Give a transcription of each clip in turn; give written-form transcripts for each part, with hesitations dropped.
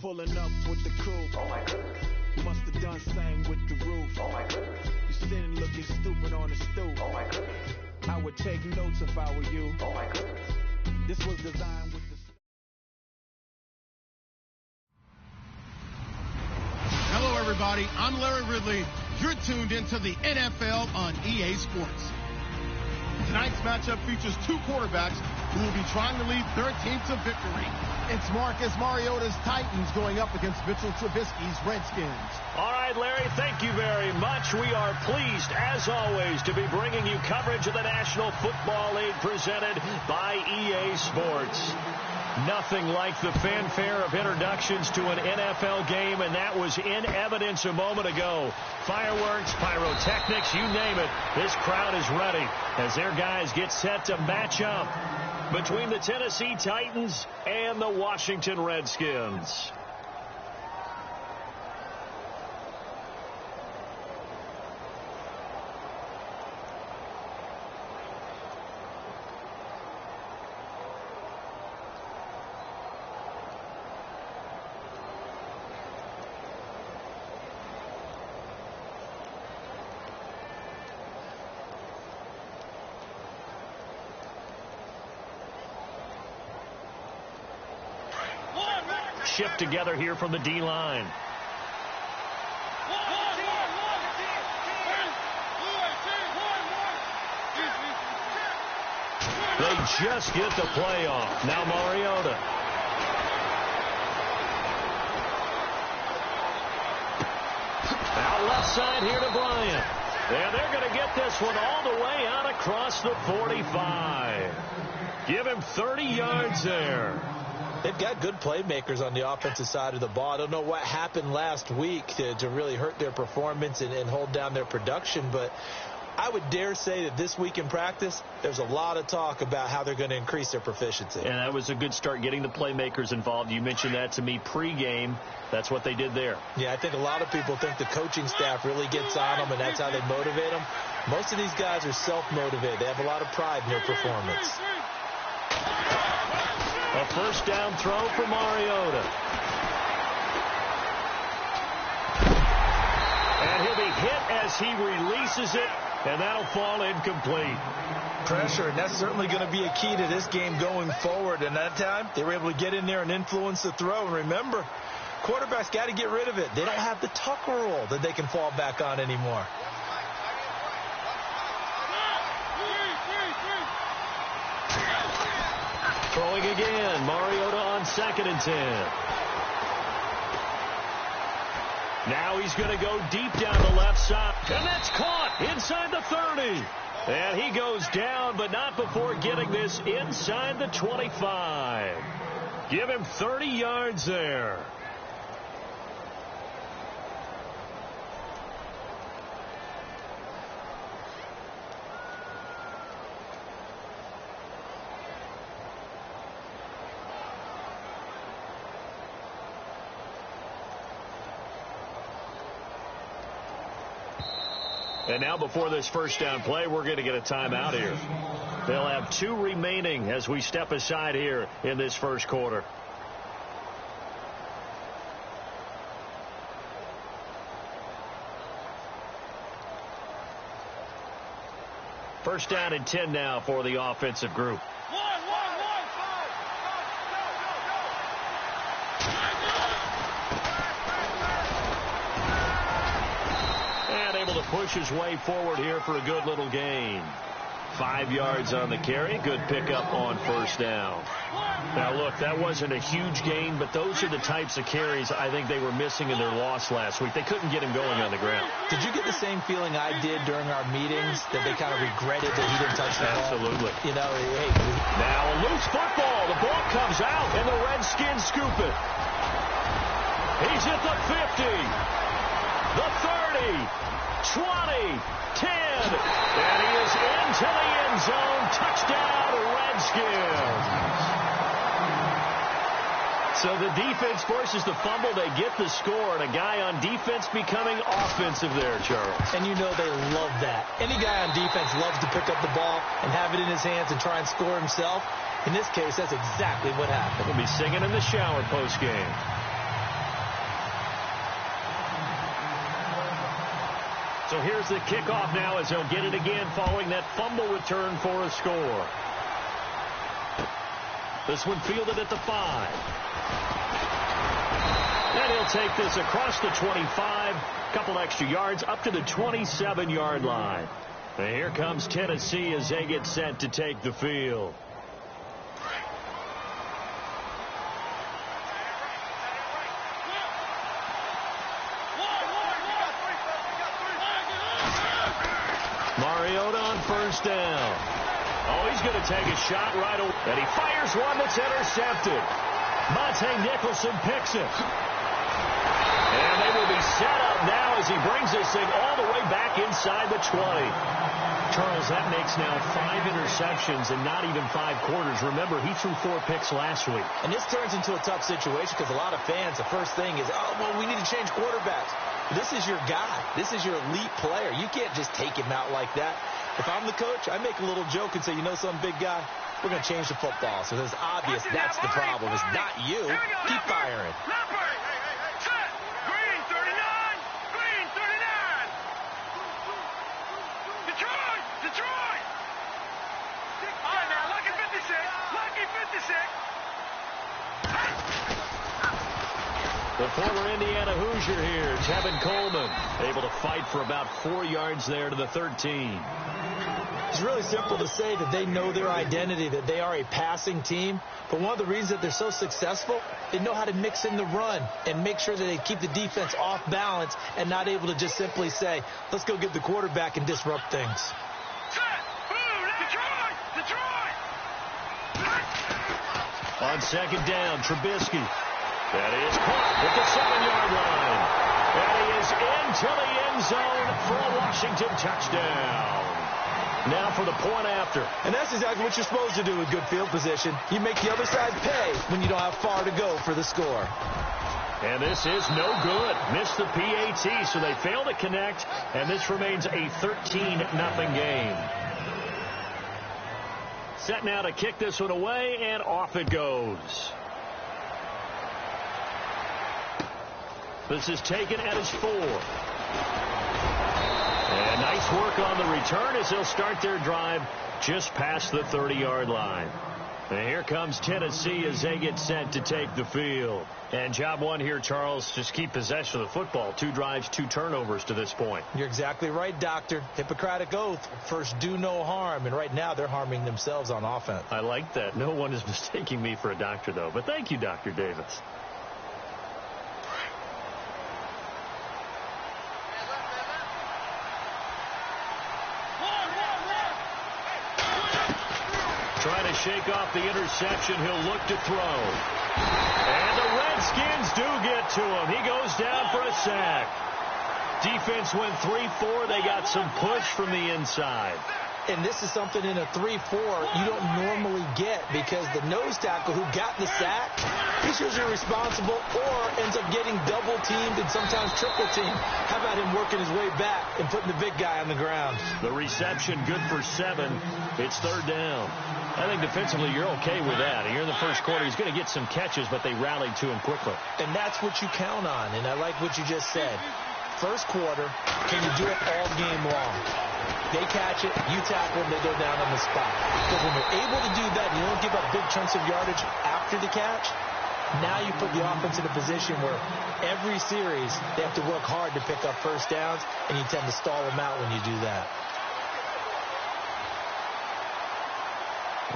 pulling up with the coupe. Oh my goodness. Must have done same with the roof. Oh my goodness. You sitting looking stupid on the stoop. Oh my goodness. I would take notes if I were you. Oh my goodness. This was designed with the... Hello, everybody. I'm Larry Ridley. You're tuned into the NFL on EA Sports. Tonight's matchup features two quarterbacks who will be trying to lead their team to victory. It's Marcus Mariota's Titans going up against Mitchell Trubisky's Redskins. All right, Larry, thank you very much. We are pleased, as always, to be bringing you coverage of the National Football League presented by EA Sports. Nothing like the fanfare of introductions to an NFL game, and that was in evidence a moment ago. Fireworks, pyrotechnics, you name it. This crowd is ready as their guys get set to match up between the Tennessee Titans and the Washington Redskins. Shift together here from the D-line. They just get the play off. Now Mariota. Now left side here to Bryant. And they're going to get this one all the way out across the 45. Give him 30 yards there. They've got good playmakers on the offensive side of the ball. I don't know what happened last week to really hurt their performance and hold down their production, but I would dare say that this week in practice, there's a lot of talk about how they're going to increase their proficiency. And that was a good start, getting the playmakers involved. You mentioned that to me pregame. That's what they did there. Yeah, I think a lot of people think the coaching staff really gets on them, and that's how they motivate them. Most of these guys are self-motivated. They have a lot of pride in their performance. A first down throw for Mariota. And he'll be hit as he releases it, and that'll fall incomplete. Pressure, and that's certainly going to be a key to this game going forward. And that time, they were able to get in there and influence the throw. And remember, quarterbacks got to get rid of it. They don't have the Tucker rule that they can fall back on anymore. Throwing again, Mariota on 2nd and 10. Now he's going to go deep down the left side. And that's caught inside the 30. And he goes down, but not before getting this inside the 25. Give him 30 yards there. And now before this first down play, we're going to get a timeout here. They'll have 2 remaining as we step aside here in this first quarter. First down and 10 now for the offensive group. To push his way forward here for a good little gain. 5 yards on the carry. Good pickup on first down. Now, look, that wasn't a huge gain, but those are the types of carries I think they were missing in their loss last week. They couldn't get him going on the ground. Did you get the same feeling I did during our meetings, that they kind of regretted that he didn't touch the ball? Absolutely. You know, hey. Now a loose football. The ball comes out, and the Redskins scoop it. He's at the 50, the 30, 20, 10, and he is into the end zone. Touchdown, Redskins. So the defense forces the fumble. They get the score, and a guy on defense becoming offensive there, Charles. And you know they love that. Any guy on defense loves to pick up the ball and have it in his hands and try and score himself. In this case, that's exactly what happened. He'll be singing in the shower post-game. So here's the kickoff now as they'll get it again following that fumble return for a score. This one fielded at the 5. And he'll take this across the 25, couple extra yards up to the 27-yard line. And here comes Tennessee as they get set to take the field. Mariota on first down. Oh, he's going to take a shot right away. And he fires one that's intercepted. Monte Nicholson picks it. And they will be set up now as he brings this thing all the way back inside the 20. Charles, that makes now 5 interceptions and not even 5 quarters. Remember, he threw 4 picks last week. And this turns into a tough situation because a lot of fans, the first thing is, oh, well, we need to change quarterbacks. This is your guy. This is your elite player. You can't just take him out like that. If I'm the coach, I make a little joke and say, you know something, big guy? We're going to change the football. So it's obvious that's the problem. It's not you. Keep firing. Green 39. Green 39. Detroit. All right, now, Lucky 56. Lucky 56. The former Indiana Hoosier here, Tevin Coleman, able to fight for about 4 yards there to the 13. It's really simple to say that they know their identity, that they are a passing team. But one of the reasons that they're so successful, they know how to mix in the run and make sure that they keep the defense off balance and not able to just simply say, let's go get the quarterback and disrupt things. On second down, Trubisky. That is caught at the 7-yard line. And he is into the end zone for a Washington touchdown. Now for the point after. And that's exactly what you're supposed to do with good field position. You make the other side pay when you don't have far to go for the score. And this is no good. Missed the PAT, so they fail to connect, and this remains a 13-0 game. Set now to kick this one away, and off it goes. This is taken at his 4. And nice work on the return as they'll start their drive just past the 30-yard line. And here comes Tennessee as they get set to take the field. And job one here, Charles, just keep possession of the football. 2 drives, 2 turnovers to this point. You're exactly right, Doctor. Hippocratic oath. First, do no harm. And right now, they're harming themselves on offense. I like that. No one is mistaking me for a doctor, though. But thank you, Dr. Davis. Trying to shake off the interception. He'll look to throw. And the Redskins do get to him. He goes down for a sack. Defense went 3-4. They got some push from the inside. And this is something in a 3-4 you don't normally get because the nose tackle who got the sack, he's usually responsible or ends up getting double-teamed and sometimes triple-teamed. How about him working his way back and putting the big guy on the ground? The reception good for 7. It's 3rd down. I think defensively you're okay with that. Here in the first quarter, he's going to get some catches, but they rallied to him quickly. And that's what you count on, and I like what you just said. First quarter, can you do it all game long? They catch it, you tackle them, they go down on the spot. But when you're able to do that, you don't give up big chunks of yardage after the catch, now you put the offense in a position where every series they have to work hard to pick up first downs, and you tend to stall them out when you do that.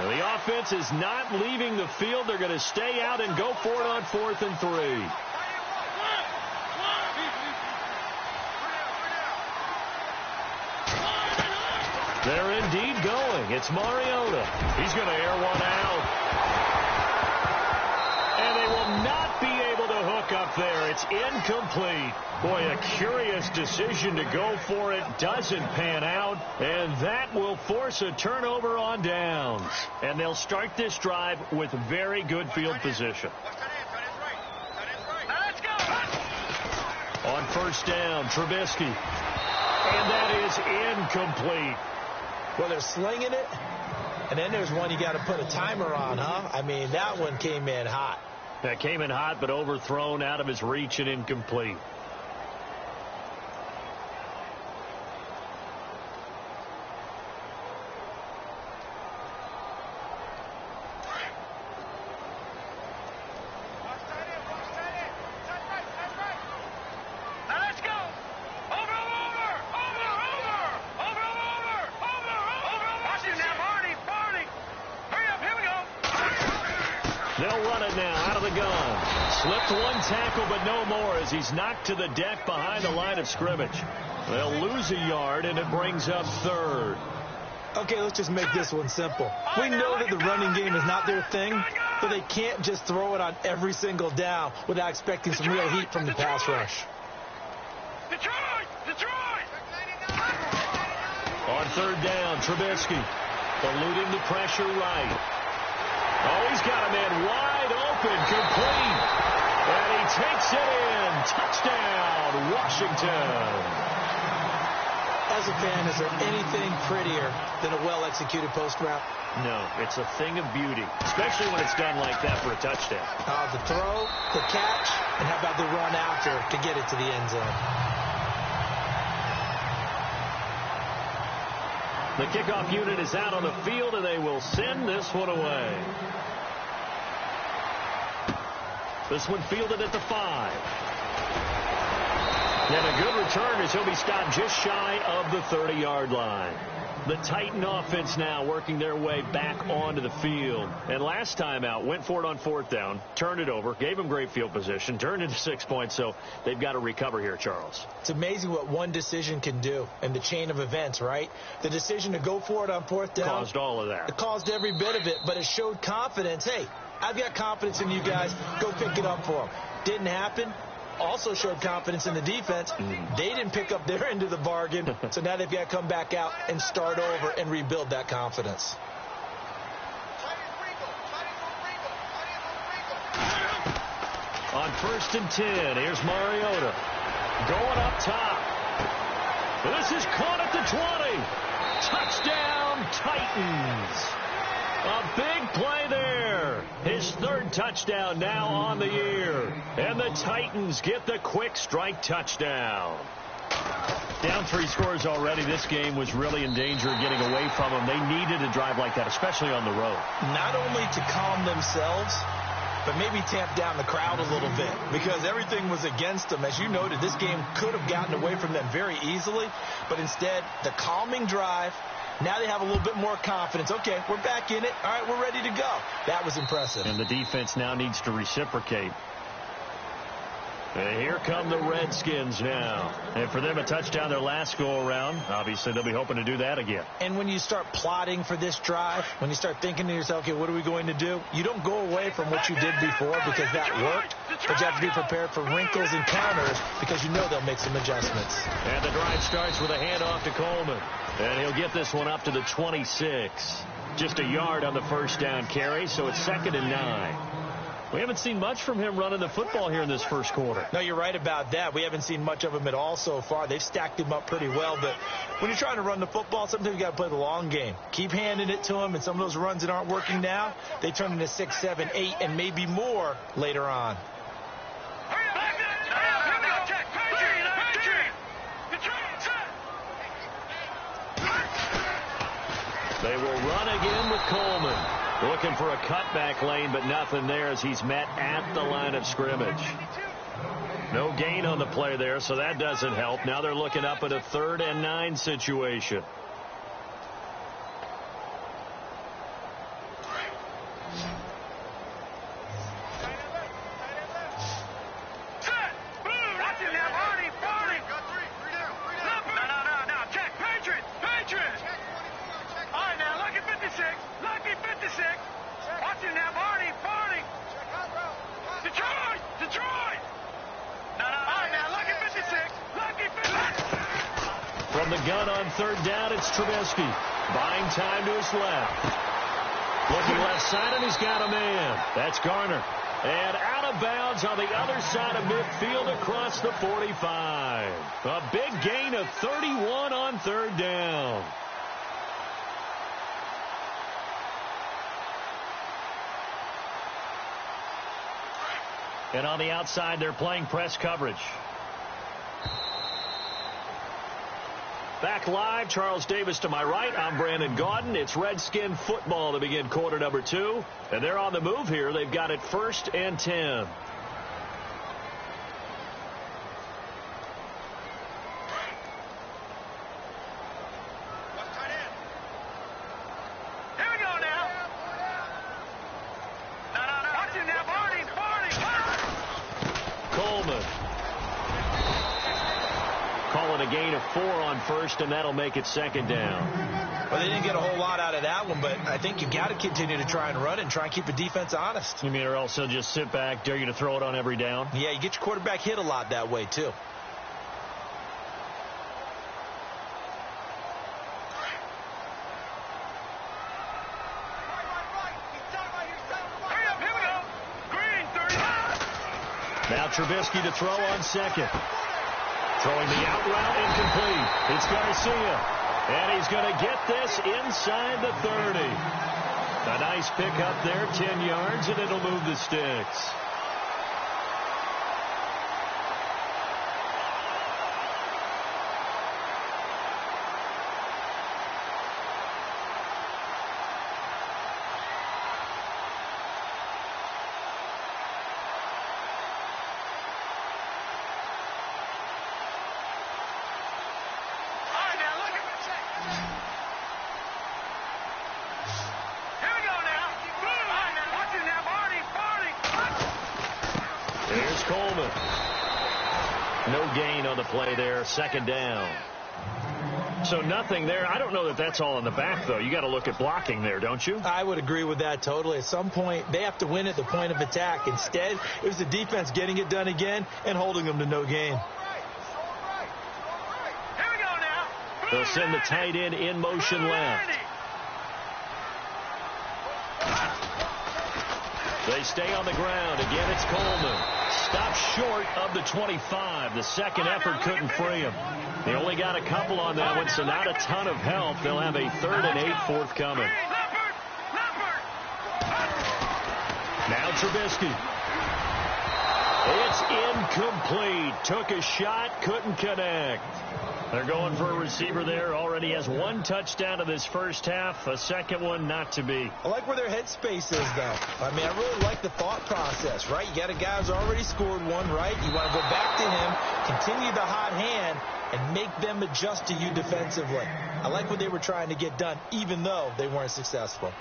Now the offense is not leaving the field. They're going to stay out and go for it on 4th and 3. They're indeed going. It's Mariota. He's going to air one out. And they will not be able to hook up there. It's incomplete. Boy, a curious decision to go for it. Doesn't pan out. And that will force a turnover on downs. And they'll start this drive with very good field position. On first down, Trubisky. And that is incomplete. Well, they're slinging it, and then there's one you got to put a timer on, huh? I mean, that one came in hot. That came in hot, but overthrown, out of his reach and incomplete. They'll run it now out of the gun. Slipped one tackle, but no more as he's knocked to the deck behind the line of scrimmage. They'll lose a yard, and it brings up third. Okay, let's just make this one simple. We know that the running game is not their thing, but they can't just throw it on every single down without expecting some real heat from the pass rush. Detroit! Detroit! On third down, Trubisky eluding the pressure right. Oh, he's got a man wide open, complete. And he takes it in. Touchdown, Washington. As a fan, is there anything prettier than a well-executed post route? No, it's a thing of beauty, especially when it's done like that for a touchdown. The throw, the catch, and how about the run after to get it to the end zone? The kickoff unit is out on the field, and they will send this one away. This one fielded at the 5. And a good return as he'll be stopped just shy of the 30-yard line. The Titan offense now working their way back onto the field. And last time out, went for it on fourth down, turned it over, gave them great field position, turned into 6 points, so they've got to recover here, Charles. It's amazing what one decision can do in the chain of events, right? The decision to go for it on fourth down caused all of that. It caused every bit of it, but it showed confidence. Hey, I've got confidence in you guys. Go pick it up for them. Didn't happen. Also showed confidence in the defense. They didn't pick up their end of the bargain, so now they've got to come back out and start over and rebuild that confidence. On 1st and 10, here's Mariota. Going up top. This is caught at the 20. Touchdown, Titans. A big play there. His third touchdown now on the year. And the Titans get the quick strike touchdown. Down 3 scores already. This game was really in danger of getting away from them. They needed a drive like that, especially on the road. Not only to calm themselves, but maybe tamp down the crowd a little bit because everything was against them. As you noted, this game could have gotten away from them very easily, but instead, the calming drive. Now they have a little bit more confidence. Okay, we're back in it. All right, we're ready to go. That was impressive. And the defense now needs to reciprocate. And here come the Redskins now. And for them, a touchdown their last go-around. Obviously, they'll be hoping to do that again. And when you start plotting for this drive, when you start thinking to yourself, okay, what are we going to do? You don't go away from what you did before because that worked, but you have to be prepared for wrinkles and counters because you know they'll make some adjustments. And the drive starts with a handoff to Coleman. And he'll get this one up to the 26. Just a yard on the first down carry, so it's 2nd and 9. We haven't seen much from him running the football here in this first quarter. No, you're right about that. We haven't seen much of him at all so far. They've stacked him up pretty well, but when you're trying to run the football, sometimes you got to play the long game. Keep handing it to him, and some of those runs that aren't working now, they turn into 6, 7, 8, and maybe more later on. They will run again with Coleman. Looking for a cutback lane, but nothing there as he's met at the line of scrimmage. No gain on the play there, so that doesn't help. Now they're looking up at a 3rd and 9 situation. From the gun on 3rd down, it's Trubisky. Buying time to his left. Looking left side, and he's got a man. That's Garner. And out of bounds on the other side of midfield across the 45. A big gain of 31 on 3rd down. And on the outside, they're playing press coverage. Back live, Charles Davis to my right. I'm Brandon Gaudin. It's Redskin football to begin quarter number 2. And they're on the move here. They've got it 1st and 10. Here we go now. No. Watch it 4 on first, and that'll make it second down. Well, they didn't get a whole lot out of that one, but I think you got to continue to try and run it and try and keep the defense honest. You mean, or else they'll just sit back, dare you to throw it on every down? Yeah, you get your quarterback hit a lot that way, too. Now Trubisky to throw on second. Throwing the out route incomplete. It's Garcia. And he's going to get this inside the 30. A nice pickup there, 10 yards, and it'll move the sticks. There's Coleman. No gain on the play there. Second down. So nothing there. I don't know that that's all in the back, though. You got to look at blocking there, don't you? I would agree with that totally. At some point, they have to win at the point of attack. Instead, it was the defense getting it done again and holding them to no gain. They'll send the tight end in motion left. They stay on the ground. Again, it's Coleman. Stopped short of the 25. The second effort couldn't free him. They only got a couple on that one, so not a ton of help. They'll have a 3rd and 8 forthcoming. Now Trubisky. It's incomplete. Took a shot, couldn't connect. They're going for a receiver there. Already has 1 touchdown in this first half. A second one not to be. I like where their headspace is, though. I mean, I really like the thought process, right? You got a guy who's already scored one, right? You want to go back to him, continue the hot hand, and make them adjust to you defensively. I like what they were trying to get done, even though they weren't successful.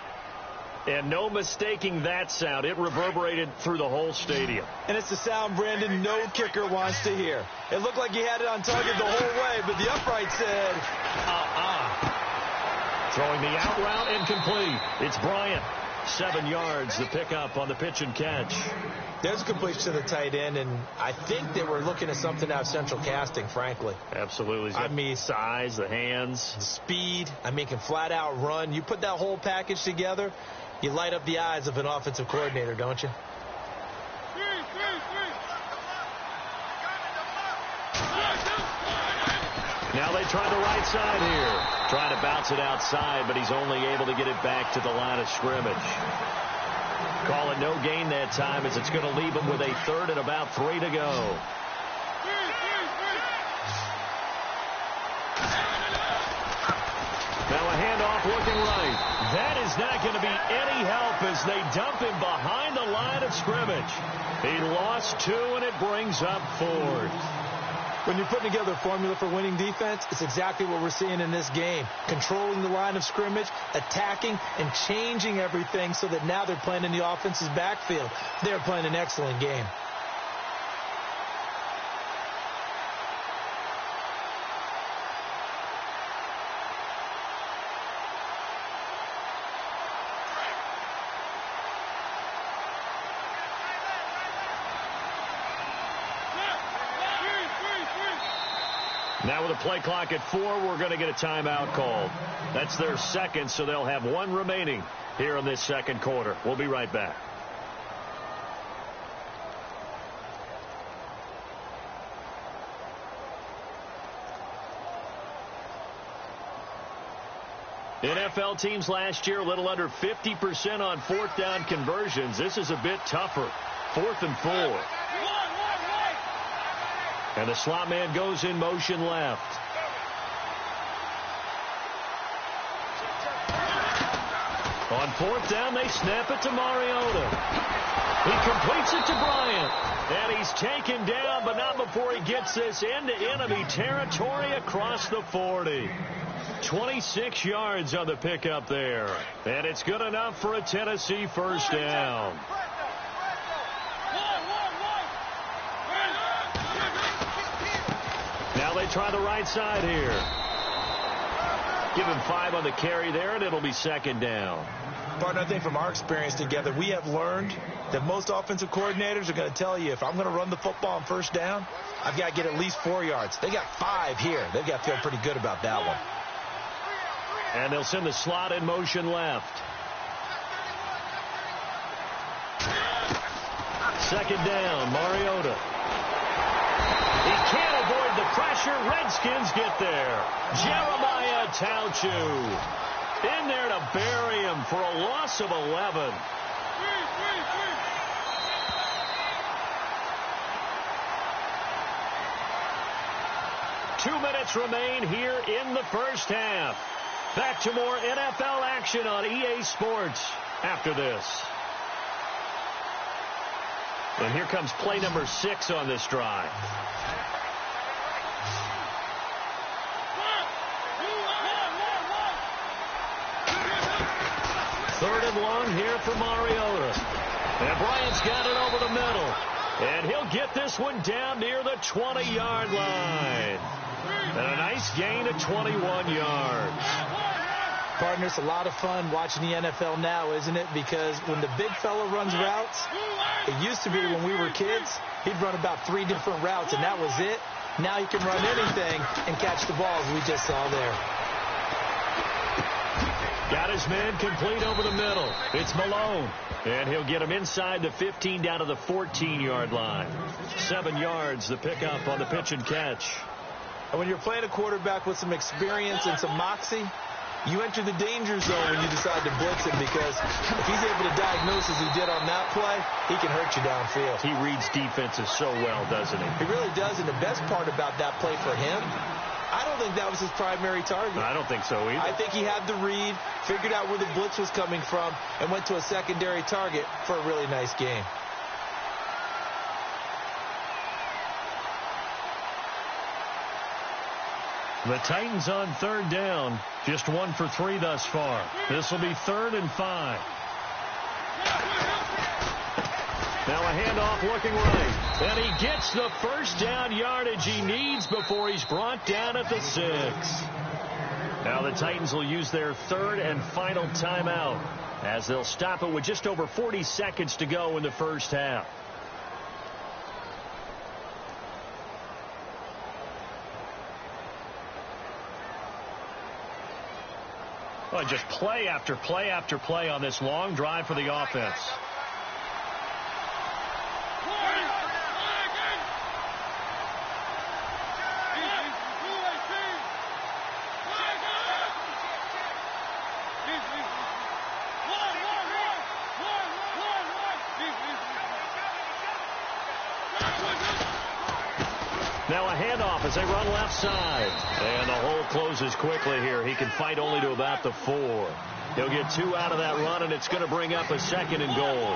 And no mistaking that sound. It reverberated through the whole stadium. And it's the sound, Brandon, no kicker wants to hear. It looked like he had it on target the whole way, but the upright said, Throwing the out route incomplete. It's Bryant. 7 yards, the pickup on the pitch and catch. There's a completion to the tight end, and I think they were looking at something out of central casting, frankly. Absolutely. I mean, size, the hands. The speed. I mean, can flat out run. You put that whole package together, you light up the eyes of an offensive coordinator, don't you? Now they try the right side here. Trying to bounce it outside, but he's only able to get it back to the line of scrimmage. Call it no gain that time, as it's going to leave him with a 3rd and about 3 to go. Now a handoff looking right. That is not going to be any help as they dump him behind the line of scrimmage. He lost 2, and it brings up 4th. When you're putting together a formula for winning defense, it's exactly what we're seeing in this game. Controlling the line of scrimmage, attacking, and changing everything so that now they're playing in the offense's backfield. They're playing an excellent game. Now with a play clock at 4, we're going to get a timeout called. That's their second, so they'll have 1 remaining here in this second quarter. We'll be right back. NFL teams last year a little under 50% on 4th down conversions. This is a bit tougher. 4th and 4. And the slot man goes in motion left. On 4th down, they snap it to Mariota. He completes it to Bryant. And he's taken down, but not before he gets this into enemy territory across the 40. 26 yards on the pickup there. And it's good enough for a Tennessee first down. Now they try the right side here. Give him 5 on the carry there, and it'll be second down. Partner, I think from our experience together, we have learned that most offensive coordinators are going to tell you, if I'm going to run the football on first down, I've got to get at least 4 yards. They got 5 here. They've got to feel pretty good about that one. And they'll send the slot in motion left. Second down, Mariota. He can't avoid the pressure. Redskins get there. Jeremiah Tauchu in there to bury him for a loss of 11. Two minutes remain here in the first half. Back to more NFL action on EA Sports after this. And here comes play number 6 on this drive. Third and long here for Mariota. And Bryant's got it over the middle. And he'll get this one down near the 20-yard line. And a nice gain of 21 yards. Partner, it's a lot of fun watching the NFL now, isn't it? Because when the big fella runs routes, it used to be when we were kids, he'd run about 3 different routes, and that was it. Now he can run anything and catch the ball, as we just saw there. Got his man complete over the middle. It's Malone. And he'll get him inside the 15 down to the 14-yard line. 7 yards, the pickup on the pitch and catch. And when you're playing a quarterback with some experience and some moxie, you enter the danger zone when you decide to blitz him, because if he's able to diagnose as he did on that play, he can hurt you downfield. He reads defenses so well, doesn't he? He really does, and the best part about that play for him, I don't think that was his primary target. I don't think so either. I think he had the read, figured out where the blitz was coming from, and went to a secondary target for a really nice game. The Titans on third down. Just 1 for 3 thus far. This will be 3rd and 5. Now a handoff looking right. And he gets the first down yardage he needs before he's brought down at the 6. Now the Titans will use their 3rd and final timeout, as they'll stop it with just over 40 seconds to go in the first half. Well, just play after play after play on this long drive for the offense. Now a handoff as they run left side. And the hole closes quickly here. He can fight only to about the 4. He'll get 2 out of that run, and it's going to bring up a 2nd and goal.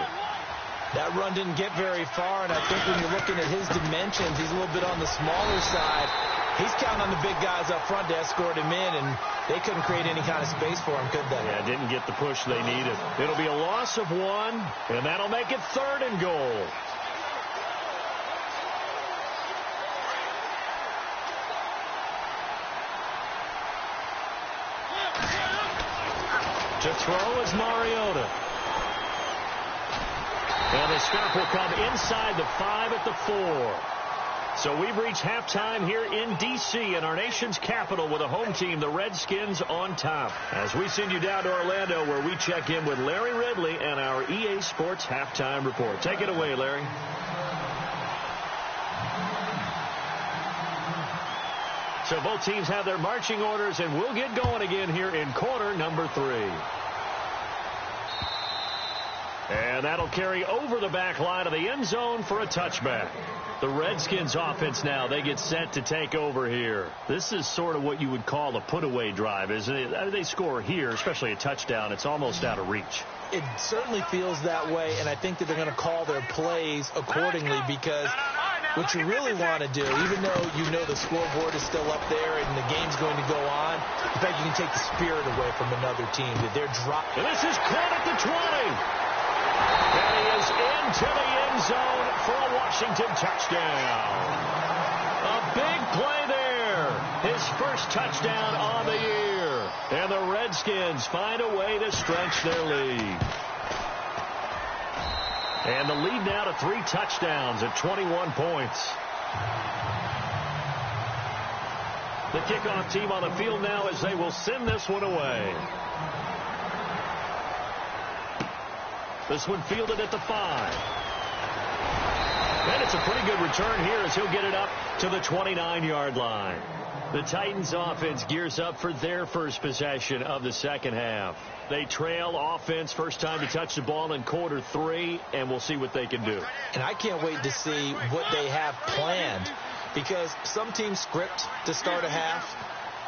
That run didn't get very far, and I think when you're looking at his dimensions, he's a little bit on the smaller side. He's counting on the big guys up front to escort him in, and they couldn't create any kind of space for him, could they? Yeah, didn't get the push they needed. It'll be a loss of 1, and that'll make it 3rd and goal. To throw is Mariota. And the stop will come inside the 5 at the 4. So we've reached halftime here in D.C. in our nation's capital with a home team, the Redskins, on top. As we send you down to Orlando, where we check in with Larry Ridley and our EA Sports halftime report. Take it away, Larry. So both teams have their marching orders, and we'll get going again here in quarter number 3. And that'll carry over the back line of the end zone for a touchback. The Redskins offense now, they get set to take over here. This is sort of what you would call a put-away drive, isn't it? They score here, especially a touchdown. It's almost out of reach. It certainly feels that way, and I think that they're going to call their plays accordingly, because what you really want to do, even though you know the scoreboard is still up there and the game's going to go on, in fact, you can take the spirit away from another team. That they're dropping. This is caught at the 20. And he is into the end zone for a Washington touchdown. A big play there. his first touchdown on the year. And the Redskins find a way to stretch their lead. And the lead now to 3 touchdowns at 21 points. The kickoff team on the field now as they will send this one away. This one fielded at the 5. And it's a pretty good return here as he'll get it up to the 29-yard line. The Titans offense gears up for their first possession of the second half. They trail offense first time to touch the ball in quarter 3, and we'll see what they can do. And I can't wait to see what they have planned, because some teams script to start a half.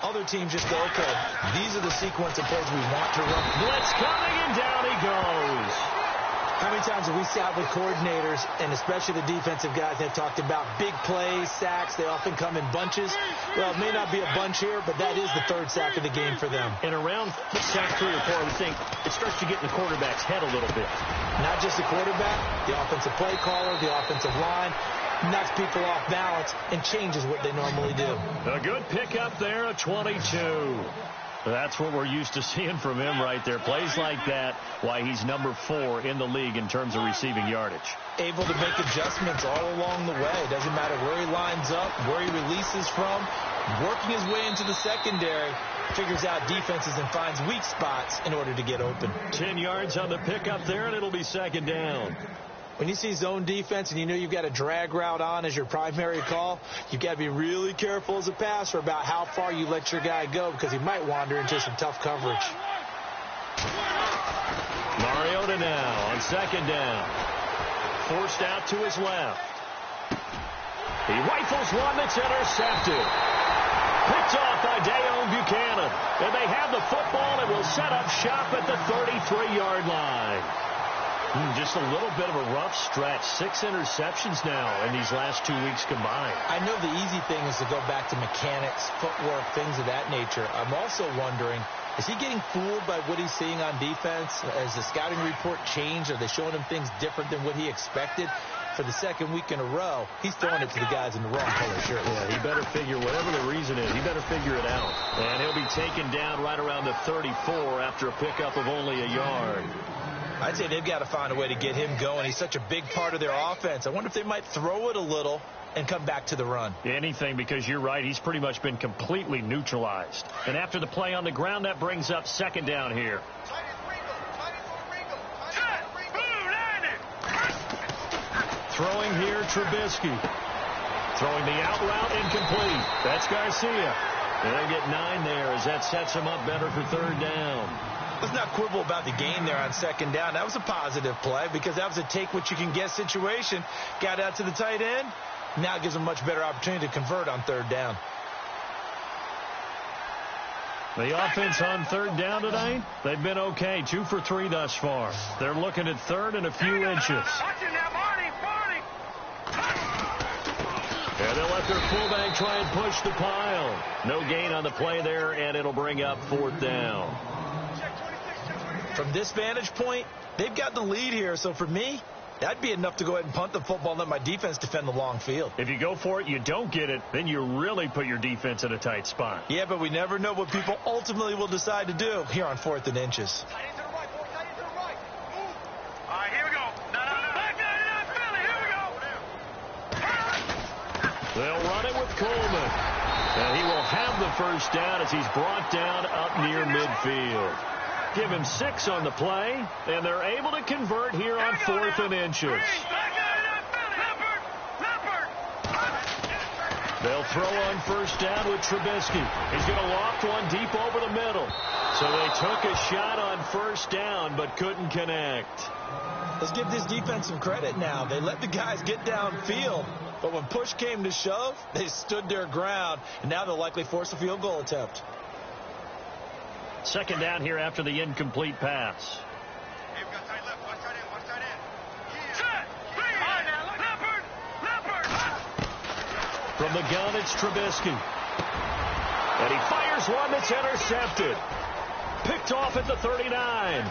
Other teams just go, okay, these are the sequence of plays we want to run. Blitz coming, and down he goes. How many times have we sat with coordinators, and especially the defensive guys, they've talked about big plays, sacks. They often come in bunches. Well, it may not be a bunch here, but that is the 3rd sack of the game for them. And around sack 3 or 4, I would think it starts to get in the quarterback's head a little bit. Not just the quarterback, the offensive play caller, the offensive line. Knocks people off balance and changes what they normally do. A good pickup there, a 22. That's what we're used to seeing from him right there. Plays like that, why he's number 4 in the league in terms of receiving yardage. Able to make adjustments all along the way. Doesn't matter where he lines up, where he releases from. Working his way into the secondary, figures out defenses and finds weak spots in order to get open. 10 yards on the pickup there, and it'll be second down. When you see zone defense and you know you've got a drag route on as your primary call, you've got to be really careful as a passer about how far you let your guy go, because he might wander into some tough coverage. Mariota now on second down. Forced out to his left. He rifles one that's intercepted. Picked off by Dayon Buchanan. And they have the football and will set up shop at the 33-yard line. Just a little bit of a rough stretch. 6 interceptions now in these last 2 weeks combined. I know the easy thing is to go back to mechanics, footwork, things of that nature. I'm also wondering, is he getting fooled by what he's seeing on defense? Has the scouting report changed? Are they showing him things different than what he expected? For the second week in a row, he's throwing it to the guys in the wrong color shirt. Yeah, he better figure, whatever the reason is, he better figure it out. And he'll be taken down right around the 34 after a pickup of only a yard. I'd say they've got to find a way to get him going. He's such a big part of their offense. I wonder if they might throw it a little and come back to the run. Anything, because you're right, he's pretty much been completely neutralized. And after the play on the ground, that brings up second down here. Throwing here, Trubisky. Throwing the out route, incomplete. That's Garcia. And they get 9 there as that sets him up better for third down. Let's not quibble about the gain there on second down. That was a positive play because that was a take-what-you-can-get situation. Got out to the tight end. Now it gives them a much better opportunity to convert on third down. The offense on third down tonight, they've been okay. 2 for 3 thus far. They're looking at third and a few inches. And they'll let their fullback try and push the pile. No gain on the play there, and it'll bring up fourth down. From this vantage point, they've got the lead here. So for me, that'd be enough to go ahead and punt the football and let my defense defend the long field. If you go for it, you don't get it, then you really put your defense in a tight spot. Yeah, but we never know what people ultimately will decide to do here on 4th and inches. They'll run it with Coleman. And he will have the first down as he's brought down up near midfield. Give him 6 on the play, and they're able to convert here on 4th and inches. They'll throw on first down with Trubisky. He's going to loft one deep over the middle. So they took a shot on first down, but couldn't connect. Let's give this defense some credit now. They let the guys get downfield, but when push came to shove, they stood their ground, and now they'll likely force a field goal attempt. Second down here after the incomplete pass. From the gun, it's Trubisky. And he fires one that's intercepted. Picked off at the 39.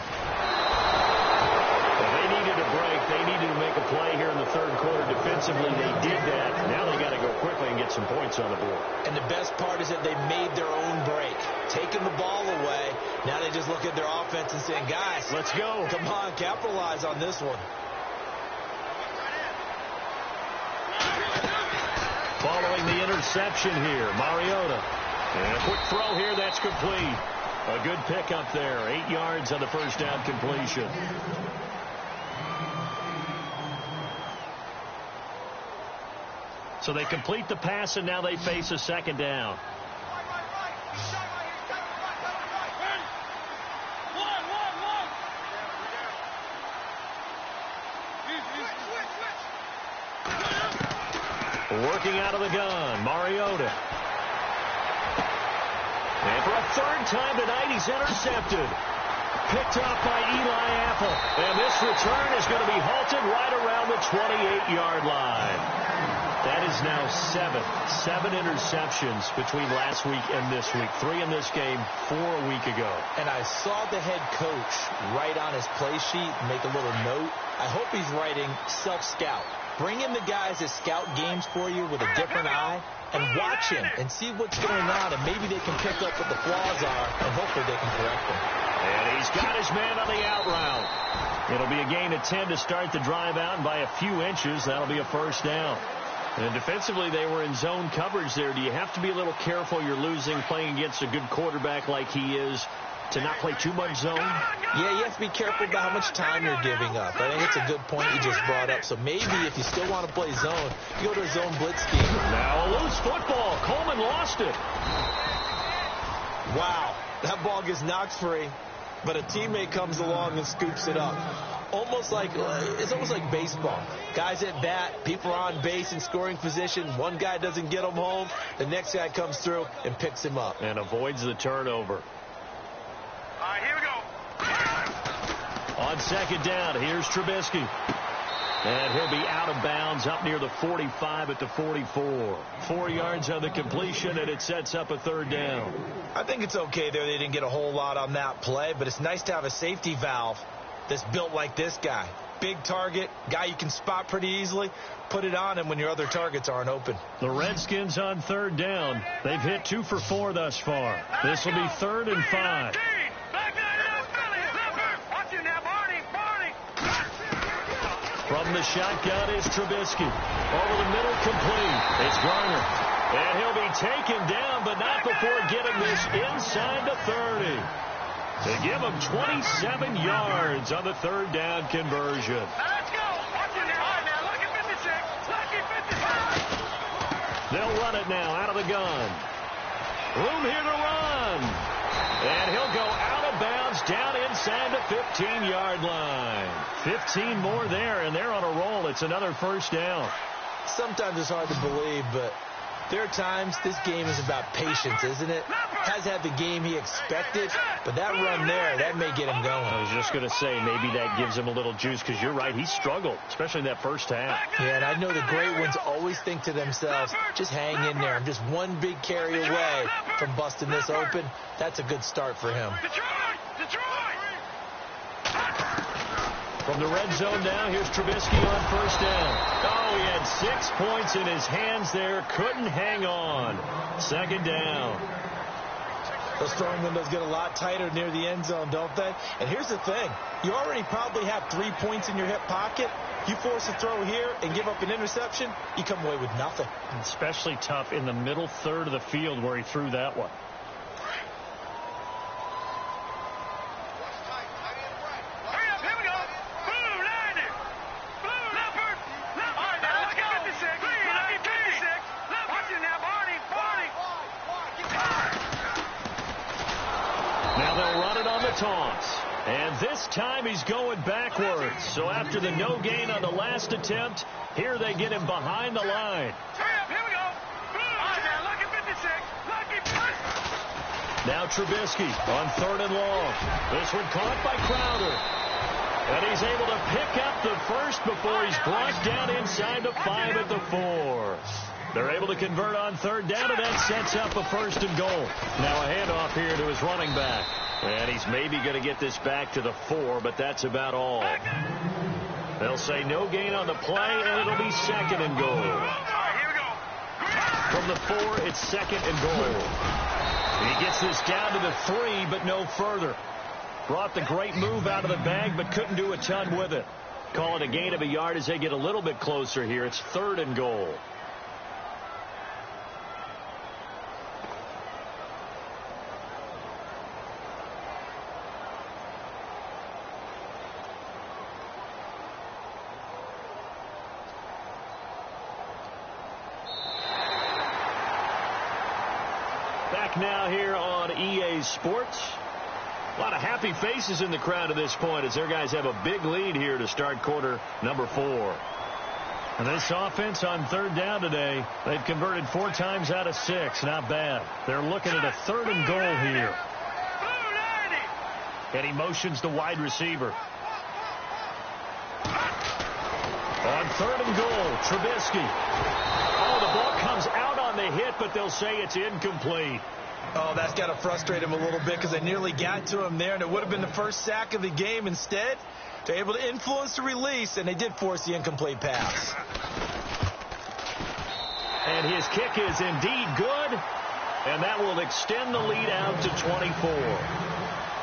Well, they needed a break. They needed to make a play here in the third quarter defensively. They did that. Now they got to go quickly and get some points on the board. And the best part is that they made their own break. Taking the ball away. Now they just look at their offense and saying, guys, let's go. Come on, capitalize on this one. Following the interception here, Mariota. And a quick throw here, that's complete. A good pickup there. 8 yards on the first down completion. So they complete the pass, and now they face a second down. Working out of the gun, Mariota. And for a third time tonight, he's intercepted. Picked off by Eli Apple. And this return is going to be halted right around the 28-yard line. That is now 7 interceptions between last week and this week. 3 in this game, 4 a week ago. And I saw the head coach write on his play sheet, make a little note. I hope he's writing self-scout. Bring in the guys that scout games for you with a different eye and watch him and see what's going on, and maybe they can pick up what the flaws are, and hopefully they can correct them. And he's got his man on the out route. It'll be a gain of 10 to start the drive out, and by a few inches, that'll be a first down. And defensively, they were in zone coverage there. Do you have to be a little careful? You're losing playing against a good quarterback like he is to not play too much zone? Yeah, you have to be careful about how much time you're giving up. I think it's a good point you just brought up. So maybe if you still want to play zone, you go to a zone blitz scheme. Now a loose football. Coleman lost it. Wow, that ball gets knocked free, but a teammate comes along and scoops it up. It's almost like baseball. Guys at bat, people are on base in scoring position. One guy doesn't get him home. The next guy comes through and picks him up. And avoids the turnover. All right, here we go. On second down, here's Trubisky. And he'll be out of bounds up near the 45 at the 44. 4 yards on the completion, and it sets up a third down. I think it's okay there. They didn't get a whole lot on that play, but it's nice to have a safety valve that's built like this guy. Big target, guy you can spot pretty easily. Put it on him when your other targets aren't open. The Redskins on third down. They've hit 2 for 4 thus far. This will be 3rd and 5. From the shotgun is Trubisky. Over the middle, complete. It's Garner. And he'll be taken down, but not before getting this inside the 30. To give him 27 yards on the third down conversion. Let's go. Watch it now. All right, now. Lucky 56. Lucky 56. They'll run it now out of the gun. Room here to run. And he'll go out of bounds down inside the 15-yard line. 15 more there, and they're on a roll. It's another first down. Sometimes it's hard to believe, but there are times this game is about patience, isn't it? Has had the game he expected, but that run there, that may get him going. I was just going to say, maybe that gives him a little juice, because you're right, he struggled, especially in that first half. Yeah, and I know the great ones always think to themselves, just hang in there. I'm just one big carry away from busting this open. That's a good start for him. From the red zone now, here's Trubisky on first down. Oh, he had 6 points in his hands there. Couldn't hang on. Second down. Those throwing windows get a lot tighter near the end zone, don't they? And here's the thing. You already probably have 3 points in your hip pocket. You force a throw here and give up an interception, you come away with nothing. Especially tough in the middle third of the field where he threw that one. Taunts. And this time he's going backwards. So after the no gain on the last attempt, here they get him behind the line. Here we go. Lucky 56. Lucky 56. Now Trubisky on third and long. This one caught by Crowder. And he's able to pick up the first before he's brought down inside the 5 at the 4. They're able to convert on third down, and that sets up a 1st and goal. Now a handoff here to his running back. And he's maybe going to get this back to the 4, but that's about all. They'll say no gain on the play, and it'll be 2nd and goal. From the 4, it's 2nd and goal. He gets this down to the 3, but no further. Brought the great move out of the bag, but couldn't do a ton with it. Call it a gain of a yard as they get a little bit closer here. It's 3rd and goal. Back now here on EA Sports. A lot of happy faces in the crowd at this point as their guys have a big lead here to start quarter number 4. And this offense on 3rd down today, they've converted 4 times out of 6. Not bad. They're looking at a 3rd and goal here. And he motions the wide receiver. On 3rd and goal, Trubisky. Oh, the ball comes out on the hit, but they'll say it's incomplete. Oh, that's got to frustrate him a little bit because they nearly got to him there, and it would have been the first sack of the game. Instead, they're able to influence the release, and they did force the incomplete pass. And his kick is indeed good, and that will extend the lead out to 24.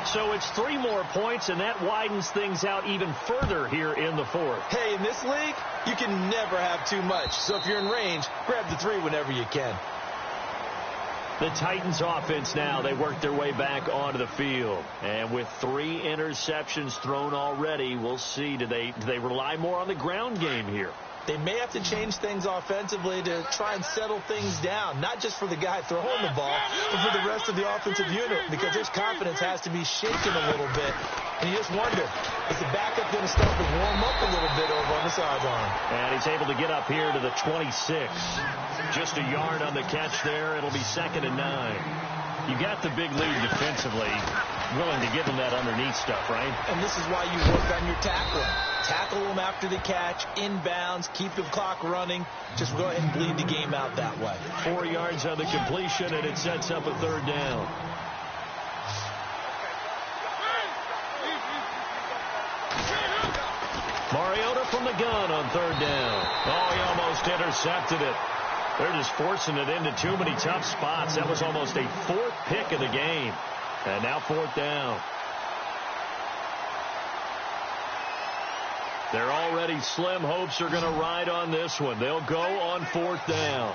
So it's 3 more points, and that widens things out even further here in the 4th. Hey, in this league, you can never have too much. So if you're in range, grab the 3 whenever you can. The Titans offense now, they work their way back onto the field. And with 3 interceptions thrown already, we'll see. Do they rely more on the ground game here? They may have to change things offensively to try and settle things down, not just for the guy throwing the ball, but for the rest of the offensive unit, because his confidence has to be shaken a little bit. And you just wonder, is the backup going to start to warm up a little bit over on the sideline? And he's able to get up here to the 26. Just a yard on the catch there. It'll be 2nd and 9. You got the big lead defensively, willing to give him that underneath stuff, right? And this is why you work on your tackling. Tackle them after the catch, inbounds, keep the clock running. Just go ahead and bleed the game out that way. 4 yards on the completion, and it sets up a 3rd down. Mariota from the gun on 3rd down. Oh, he almost intercepted it. They're just forcing it into too many tough spots. That was almost a 4th pick of the game. And now 4th down. Their already slim hopes are going to ride on this one. They'll go on 4th down.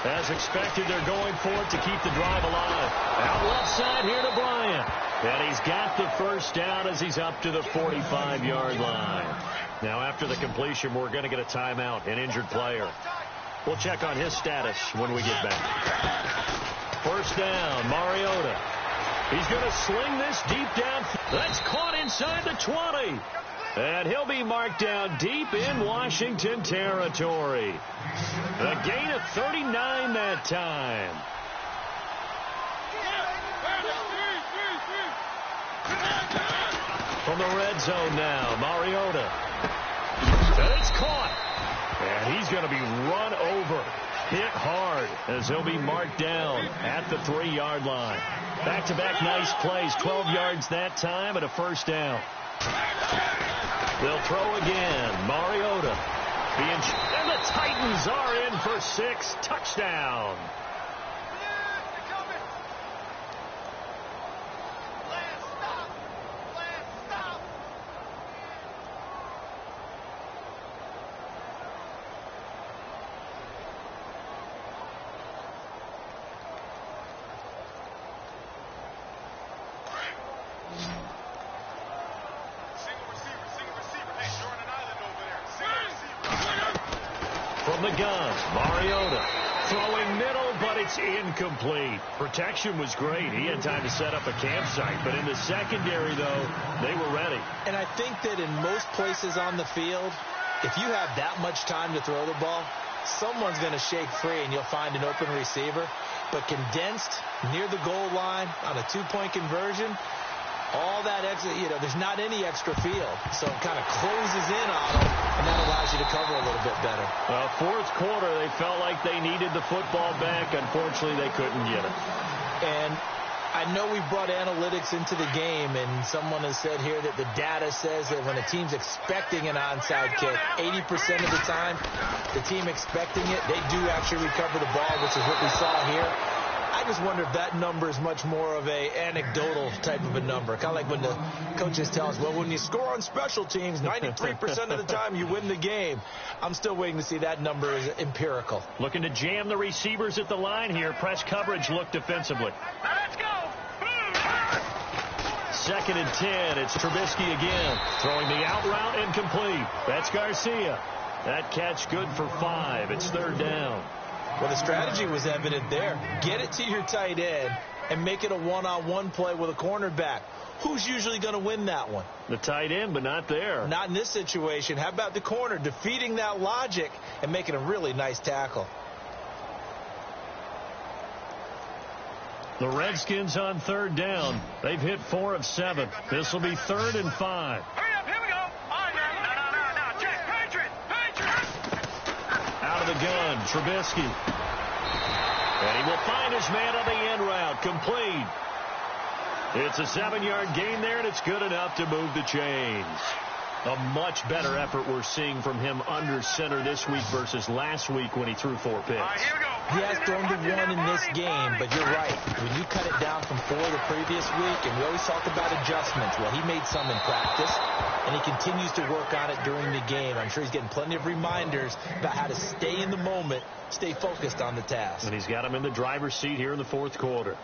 As expected, they're going for it to keep the drive alive. Out left side here to Bryant. And he's got the 1st down as he's up to the 45-yard line. Now, after the completion, we're going to get a timeout, an injured player. We'll check on his status when we get back. 1st down, Mariota. He's going to sling this deep down. That's caught inside the 20. And he'll be marked down deep in Washington territory. A gain of 39 that time. From the red zone now, Mariota. And it's caught. And he's going to be run over. Hit hard as he'll be marked down at the 3-yard line. Back-to-back nice plays. 12 yards that time and a 1st down. They'll throw again. Mariota. And the Titans are in for 6. Touchdown. From the gun, Mariota throwing middle, but it's incomplete. Protection was great. He had time to set up a campsite, but in the secondary, though, they were ready. And I think that in most places on the field, if you have that much time to throw the ball, someone's going to shake free and you'll find an open receiver. But condensed near the goal line on a 2-point conversion, all that extra, there's not any extra field. So it kind of closes in on them, and that allows you to cover a little bit better. Well, 4th quarter, they felt like they needed the football back. Unfortunately, they couldn't get it. And I know we brought analytics into the game, and someone has said here that the data says that when a team's expecting an onside kick, 80% of the time, the team expecting it, they do actually recover the ball, which is what we saw here. I just wonder if that number is much more of a anecdotal type of a number. Kind of like when the coaches tell us, well, when you score on special teams, 93% of the time you win the game. I'm still waiting to see that number is empirical. Looking to jam the receivers at the line here. Press coverage look defensively. Let's go. 2nd and 10. It's Trubisky again. Throwing the out route incomplete. That's Garcia. That catch good for 5. It's 3rd down. Well, the strategy was evident there. Get it to your tight end and make it a one-on-one play with a cornerback. Who's usually going to win that one? The tight end, but not there. Not in this situation. How about the corner defeating that logic and making a really nice tackle? The Redskins on 3rd down. They've hit 4 of 7. This will be 3rd and 5. Hurry up, here we go. All right, no. Check, Patriot. Out of the gun, Trubisky. And he will find his man on the end route. Complete. It's a 7-yard gain there, and it's good enough to move the chains. A much better effort we're seeing from him under center this week versus last week when he threw 4 picks. All right, here we go. He has thrown to 1 in this game, but you're right. When you cut it down from 4 the previous week, and we always talk about adjustments, well, he made some in practice, and he continues to work on it during the game. I'm sure he's getting plenty of reminders about how to stay in the moment, stay focused on the task. And he's got him in the driver's seat here in the 4th quarter.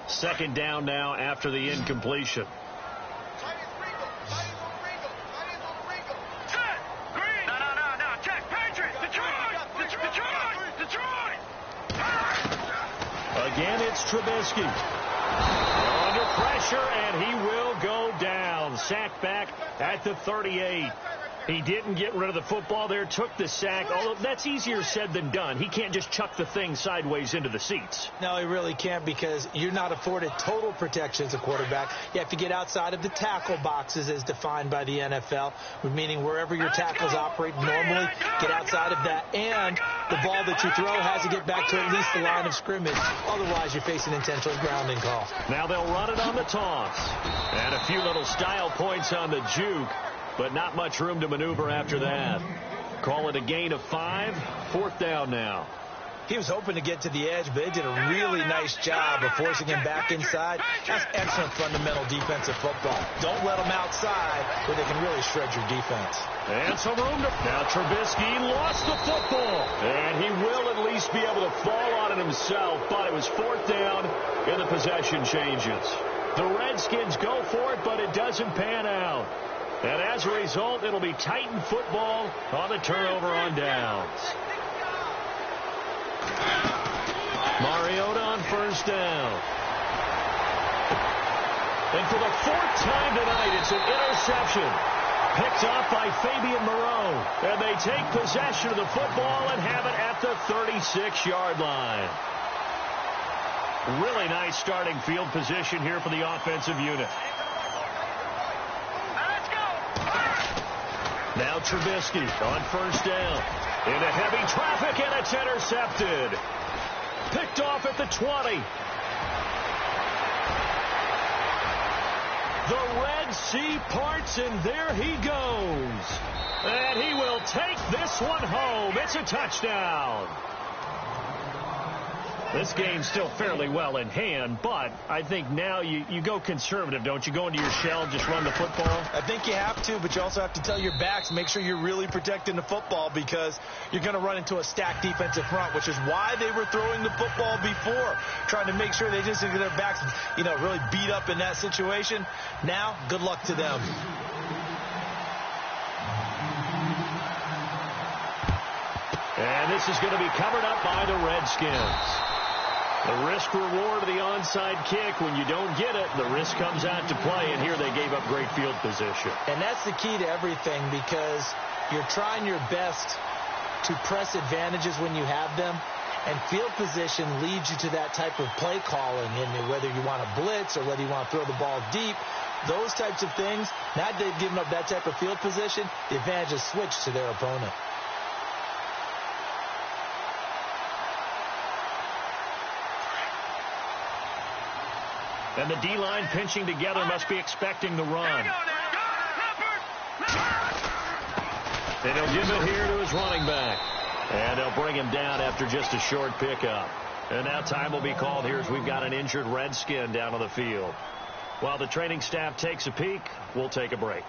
2nd down now after the incompletion. Again, it's Trubisky. Under pressure, and he will go down. Sacked back at the 38. He didn't get rid of the football there, took the sack. Although that's easier said than done. He can't just chuck the thing sideways into the seats. No, he really can't, because you're not afforded total protection as a quarterback. You have to get outside of the tackle boxes as defined by the NFL, meaning wherever your tackles operate normally, get outside of that. And the ball that you throw has to get back to at least the line of scrimmage. Otherwise, you're facing intentional grounding call. Now they'll run it on the toss. And a few little style points on the juke, but not much room to maneuver after that. Call it a gain of 5. 4th down now. He was hoping to get to the edge, but they did a really nice job of forcing him back inside. That's excellent fundamental defensive football. Don't let them outside where they can really shred your defense. And some room to... Now Trubisky lost the football. And he will at least be able to fall on it himself, but it was 4th down, and the possession changes. The Redskins go for it, but it doesn't pan out. And as a result, it'll be Titan football on the turnover on downs. Mariota on 1st down. And for the 4th time tonight, it's an interception. Picked off by Fabian Moreau. And they take possession of the football and have it at the 36-yard line. Really nice starting field position here for the offensive unit. Now Trubisky on 1st down. Into heavy traffic, and it's intercepted. Picked off at the 20. The Red Sea parts, and there he goes. And he will take this one home. It's a touchdown. This game's still fairly well in hand, but I think now you go conservative, don't you? Go into your shell, just run the football? I think you have to, but you also have to tell your backs, make sure you're really protecting the football, because you're going to run into a stacked defensive front, which is why they were throwing the football before, trying to make sure they just get their backs, really beat up in that situation. Now, good luck to them. And this is going to be covered up by the Redskins. The risk-reward of the onside kick, when you don't get it, the risk comes out to play, and here they gave up great field position. And that's the key to everything, because you're trying your best to press advantages when you have them, and field position leads you to that type of play calling, and whether you want to blitz or whether you want to throw the ball deep, those types of things. Now they've given up that type of field position, the advantage is switched to their opponent. And the D-line pinching together must be expecting the run. And he'll give it here to his running back. And they'll bring him down after just a short pickup. And now time will be called here as we've got an injured Redskin down on the field. While the training staff takes a peek, we'll take a break.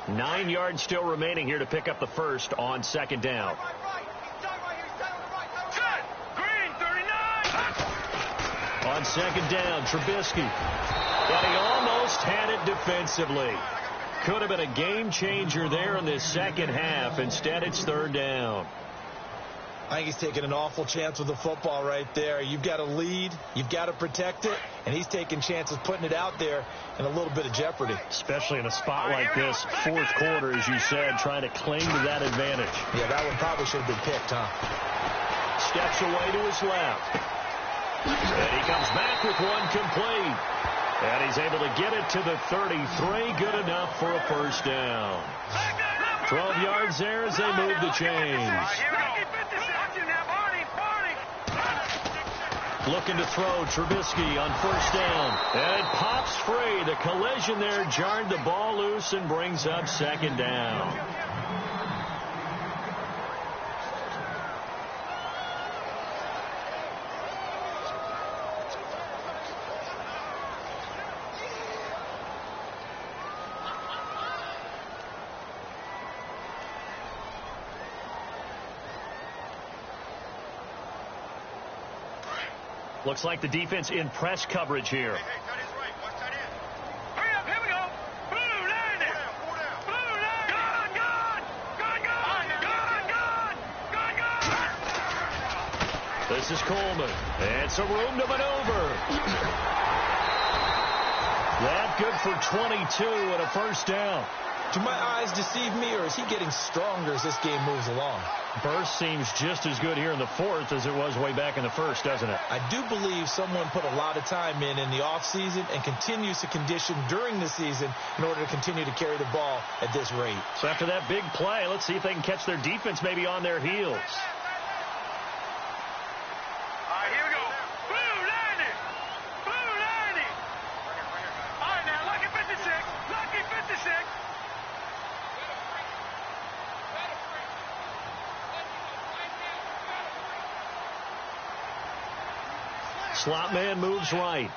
Nine yards still remaining here to pick up the first on second down. On second down, Trubisky. And he almost had it defensively. Could have been a game changer there in this second half. Instead, it's third down. I think he's taking an awful chance with the football right there. You've got to lead. You've got to protect it. And he's taking chances putting it out there in a little bit of jeopardy. Especially in a spot like this, fourth quarter, as you said, trying to cling to that advantage. Yeah, that one probably should have been picked, huh? Steps away to his left. And he comes back with one complete. And he's able to get it to the 33. Good enough for a first down. 12 yards there as they move the chains. Looking to throw, Trubisky on first down. And it pops free. The collision there jarred the ball loose and brings up second down. Looks like the defense in press coverage here. Hurry up, here we go. Blue line it. Blue line. Gone. This is Coleman. And some room to maneuver. That good for 22 and a first down. Do my eyes deceive me, or is he getting stronger as this game moves along? Burst seems just as good here in the fourth as it was way back in the first, doesn't it? I do believe someone put a lot of time in the offseason and continues to condition during the season in order to continue to carry the ball at this rate. So after that big play, let's see if they can catch their defense maybe on their heels. All right, here we go. Blue line it. Blue line it. All right, now, lucky 56. Lucky 56. Slot man moves right.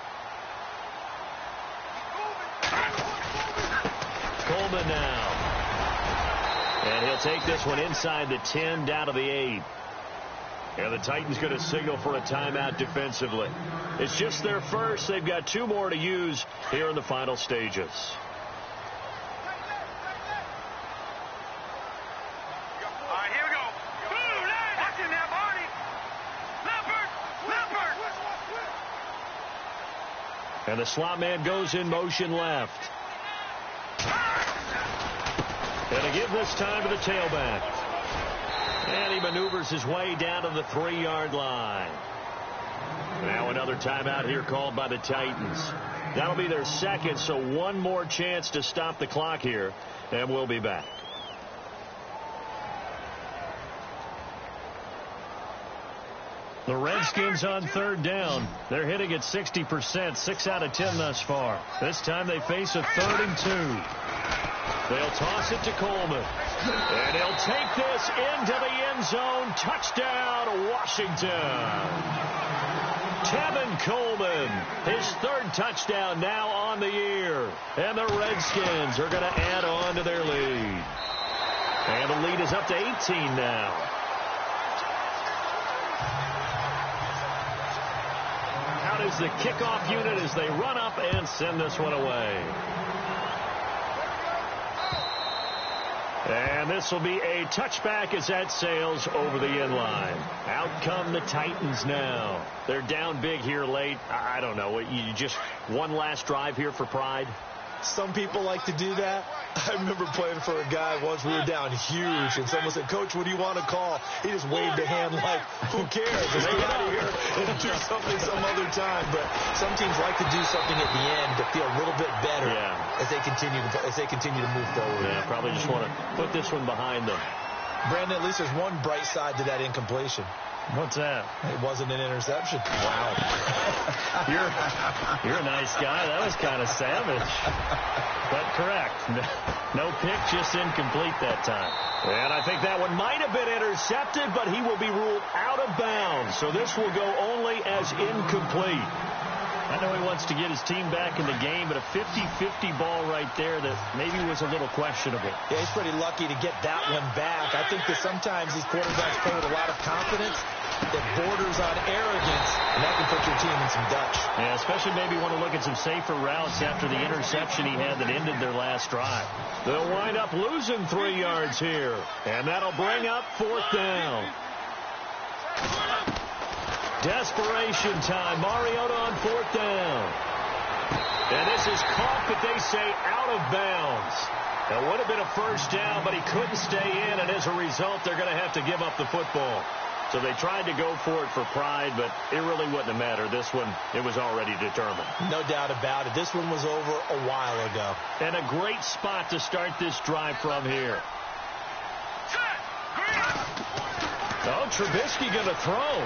Coleman now. And he'll take this one inside the 10 down to the 8. And the Titans going to signal for a timeout defensively. It's just their first. They've got two more to use here in the final stages. All right, here we go. Blue line. Watch it now, Barney. Leopard. And the slot man goes in motion left. And to give this time to the tailback. And he maneuvers his way down to the 3-yard line. Now another timeout here called by the Titans. That'll be their second, so one more chance to stop the clock here, and we'll be back. The Redskins on third down. They're hitting at 60%, 6 out of 10 thus far. This time they face a 3rd and 2. They'll toss it to Coleman. And he'll take this into the end zone. Touchdown, Washington. Tevin Coleman, his 3rd touchdown now on the year. And the Redskins are going to add on to their lead. And the lead is up to 18 now. Out is the kickoff unit as they run up and send this one away. And this will be a touchback as that sails over the end line. Out come the Titans now. They're down big here late. I don't know. You just one last drive here for pride? Some people like to do that. I remember playing for a guy once. We were down huge, and someone said, "Coach, what do you want to call?" He just waved a hand like, who cares? Let's get out of here and do something some other time. But some teams like to do something at the end to feel a little bit better as they continue to move forward. Yeah, probably just want to put this one behind them. Brandon, at least there's one bright side to that incompletion. What's that? It wasn't an interception. Wow. You're a nice guy. That was kind of savage. But correct. No pick, just incomplete that time. And I think that one might have been intercepted, but he will be ruled out of bounds. So this will go only as incomplete. I know he wants to get his team back in the game, but a 50-50 ball right there that maybe was a little questionable. Yeah, he's pretty lucky to get that one back. I think that sometimes these quarterbacks play with a lot of confidence that borders on arrogance, and that can put your team in some Dutch. Yeah, especially maybe want to look at some safer routes after the interception he had that ended their last drive. They'll wind up losing 3 yards here, and that'll bring up 4th down. Desperation time. Mariota on 4th down. And this is caught, but they say out of bounds. It would have been a first down, but he couldn't stay in, and as a result, they're going to have to give up the football. So they tried to go for it for pride, but it really wouldn't have mattered. This one, it was already determined. No doubt about it. This one was over a while ago. And a great spot to start this drive from here. Oh, Trubisky going to throw.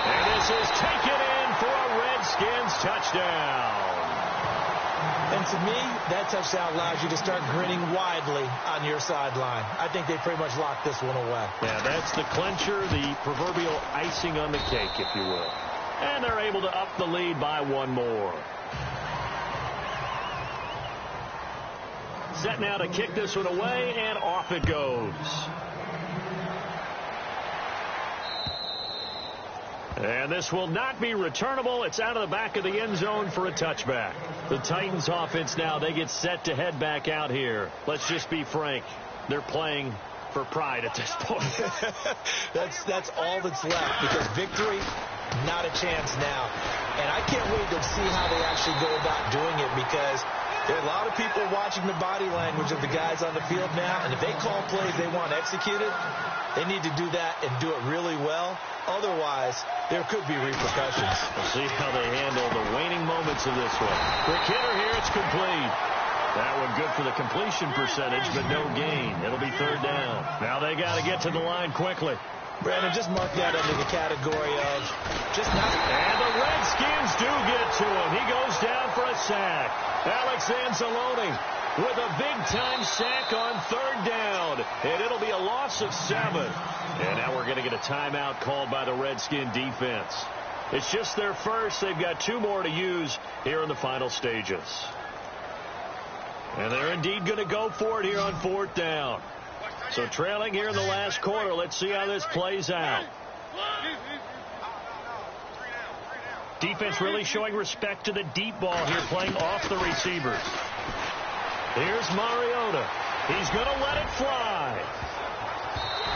And this is taken in for a Redskins touchdown. And to me, that touchdown allows you to start grinning widely on your sideline. I think they pretty much locked this one away. Yeah, that's the clincher, the proverbial icing on the cake, if you will. And they're able to up the lead by 1 more. Set now to kick this one away, and off it goes. And this will not be returnable. It's out of the back of the end zone for a touchback. The Titans offense now, they get set to head back out here. Let's just be frank. They're playing for pride at this point. That's all that's left, because victory, not a chance now. And I can't wait to see how they actually go about doing it, because there are a lot of people watching the body language of the guys on the field now, and if they call plays they want executed, they need to do that and do it really well. Otherwise, there could be repercussions. We'll see how they handle the waning moments of this one. Quick hitter here, it's complete. That one good for the completion percentage, but no gain. It'll be 3rd down. Now they got to get to the line quickly. Brandon, just mark that under the category of just not. And the Redskins do get to him. He goes down for a sack. Alex Anzalone with a big-time sack on 3rd down. And it'll be a loss of 7. And now we're going to get a timeout called by the Redskin defense. It's just their first. They've got 2 more to use here in the final stages. And they're indeed going to go for it here on 4th down. So trailing here in the last quarter. Let's see how this plays out. Defense really showing respect to the deep ball here, playing off the receivers. Here's Mariota. He's going to let it fly.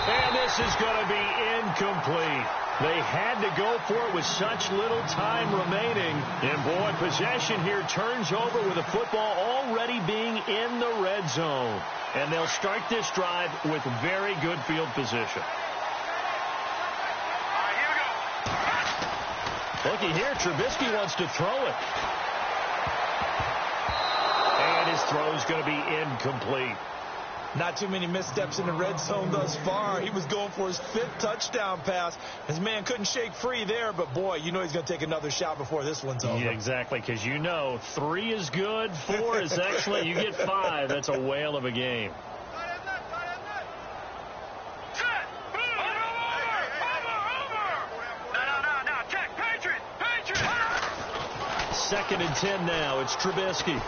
And this is going to be incomplete. They had to go for it with such little time remaining. And, boy, possession here turns over with the football already being in the red zone. And they'll start this drive with very good field position. Looky here, Trubisky wants to throw it. And his throw's going to be incomplete. Not too many missteps in the red zone thus far. He was going for his 5th touchdown pass. His man couldn't shake free there, but, boy, you know he's going to take another shot before this one's over. Yeah, exactly, because you know 3 is good, 4 is excellent. You get 5, that's a whale of a game. Second and 10 now. It's Trubisky.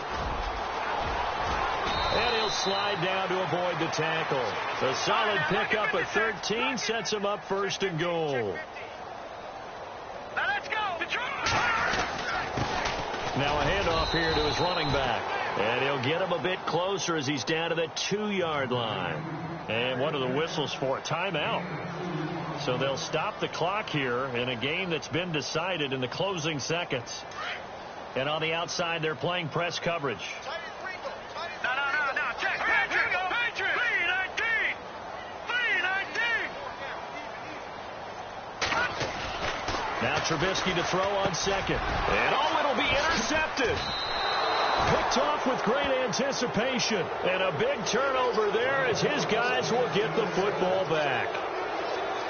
And he'll slide down to avoid the tackle. The solid pickup at 13 sets him up 1st and goal. Now let's go. Now a handoff here to his running back. And he'll get him a bit closer as he's down to the 2-yard line. And what are the whistles for? Timeout. So they'll stop the clock here in a game that's been decided in the closing seconds. And on the outside, they're playing press coverage. Now Trubisky to throw on 2nd. And it'll be intercepted. Picked off with great anticipation. And a big turnover there as his guys will get the football back.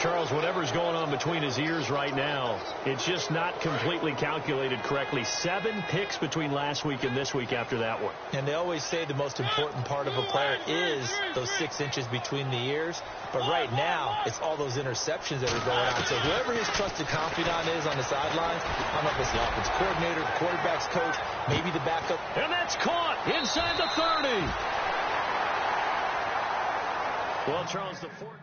Charles, whatever's going on between his ears right now, it's just not completely calculated correctly. 7 picks between last week and this week after that one. And they always say the most important part of a player is those 6 inches between the ears. But right now, it's all those interceptions that are going on. So whoever his trusted confidant is on the sidelines, I don't know if it's the offense coordinator, the quarterback's coach, maybe the backup. And that's caught inside the 30. Well, Charles, the fourth.